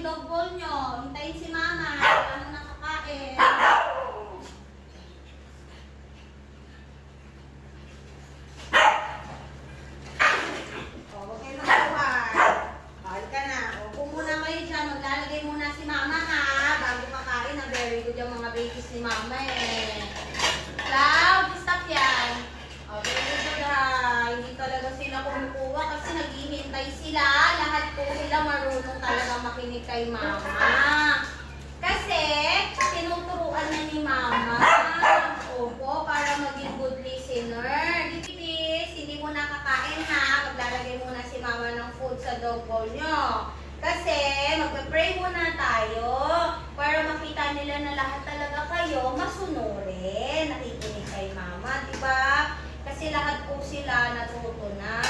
yung dog bowl nyo. Hintayin si mama. Wala mo nakakain. O, huwag kayo magtuwar. Bawal ka na. O, kung muna kayo dyan, maglalagay muna si mama ha. Bago kakain, na very good yung mga babies ni mama eh. Cloud, stop yan. O, very good ha. Hindi talaga sila kumukuha kasi naghihintay sila. Lahat po sila marunong talaga makinig kay mama. Kasi, tinuturuan na ni mama. Opo, para maging good listener. Dipis, hindi mo nakakain ha. Maglalagay muna si mama ng food sa dog bowl nyo. Kasi, magpe-pray muna tayo para makita nila na lahat talaga kayo masunurin. Nakikinig kay mama, diba? Kasi lahat po sila natuto na.